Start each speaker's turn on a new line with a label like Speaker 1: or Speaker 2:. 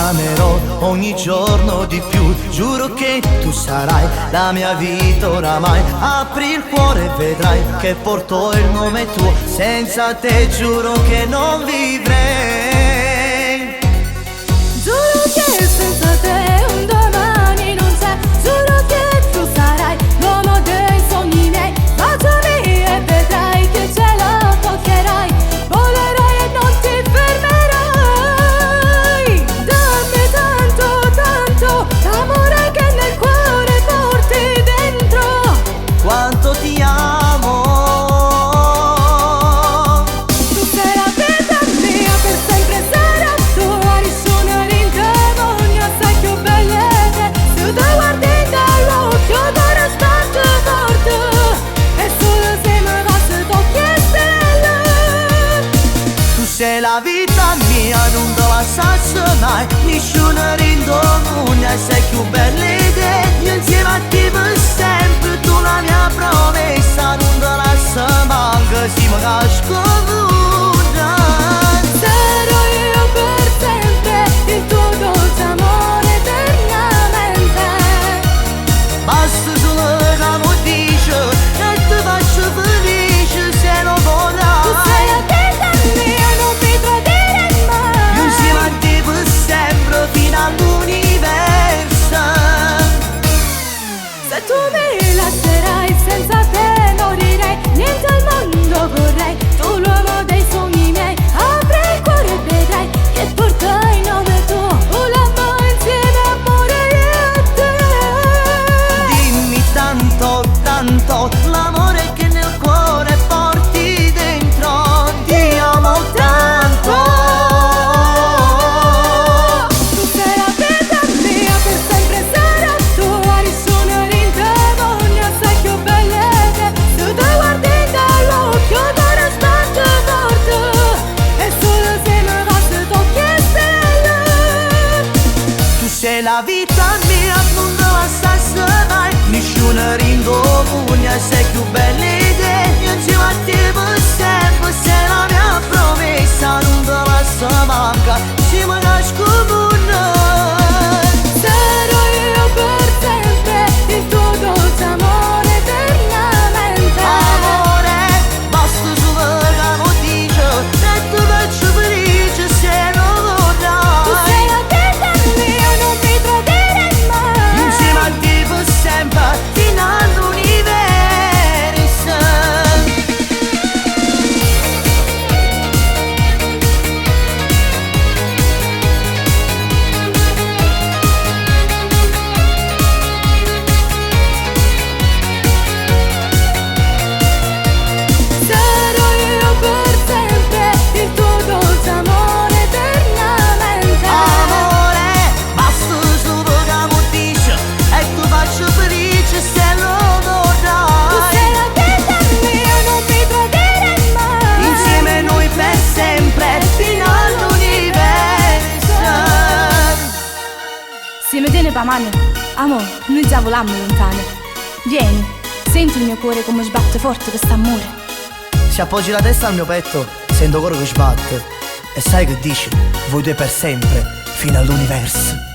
Speaker 1: amerò ogni giorno di più. Giuro che tu sarai la mia vita oramai. Apri il cuore e vedrai che porto il nome tuo. Senza te giuro che non vivrei.
Speaker 2: Giuro che senza te un domani non c'è. Giuro che tu sarai l'uomo dei sogni miei. Baciami e vedrai che ce la toccherai. Volerai e non ti fermerai. Dammi tanto, tanto l'amore che nel cuore porti dentro.
Speaker 1: Quanto ti amo.
Speaker 2: Tu sei la vita mia, per sempre sarà tua. Nessuno rindemonia, sai più belle te. Se tu guardi dall'occhio d'ora spazio forte. E solo se mi basta tocchi e stelle.
Speaker 1: Tu sei la vita mia, non te la sasso mai. Nessuno rindomugna, sei più bella idea. Io insieme a te per sempre, tu la mia promessa. Non te la sa manca, si mi casco nuda.
Speaker 2: Sarò io per sempre, il tuo dolce amore eternamente.
Speaker 1: Basta solo che mi dici e ti faccio felice se lo vorrai.
Speaker 2: Tu sei la vita mia, non mi tradire mai.
Speaker 1: Io insieme a te per sempre, fino all'universo.
Speaker 2: Se tu mi lascerai senza te morirei. Niente al mondo vorrei. Tu l'uomo dei sogni miei. Apri il cuore e vedrai che portai il nome tuo. Volammo insieme amore io e te.
Speaker 1: Dimmi tanto, tanto l'amore che nel cuore porti dentro. Ti amo tanto.
Speaker 2: Tu sei la vita mia, per sempre sarà tua. Nessuno rindemonia, sai più belle te. Se tu guardi dall'occhio d'ora spazio forte. E solo se mi basta tocchi e stelle.
Speaker 1: Tu sei la vita mia, non te la sasso mai. Nessuno rindomugna, sei più bella idea. Io insieme a te per sempre, sei la mia promessa. Non te la sa manca, si mi casco nuda.
Speaker 2: Sarò io per sempre, il tuo dolce amore eternamente.
Speaker 1: Amore, basta solo che mi dici e ti faccio felice se lo
Speaker 2: Tu
Speaker 1: vorrai.
Speaker 2: sei la vita mia, non mi tradire mai.
Speaker 1: Insieme a te per sempre, fino all'universo.
Speaker 2: Sarò io per sempre, il tuo dolce amore eternamente.
Speaker 1: Amore, basta solo che mi dici e ti faccio felice se lo
Speaker 2: Tu
Speaker 1: vorrai.
Speaker 2: sei la vita mia, non mi tradire mai.
Speaker 1: Insieme noi per sempre, fino all'universo.
Speaker 3: Se mi tiene pa mano, amore, noi già volammo lontane. Vieni, senti il mio cuore come sbatte forte quest'amore.
Speaker 1: Se appoggi la testa al mio petto, sento il cuore che sbatte. E sai che dici? Voi due per sempre, fino all'universo.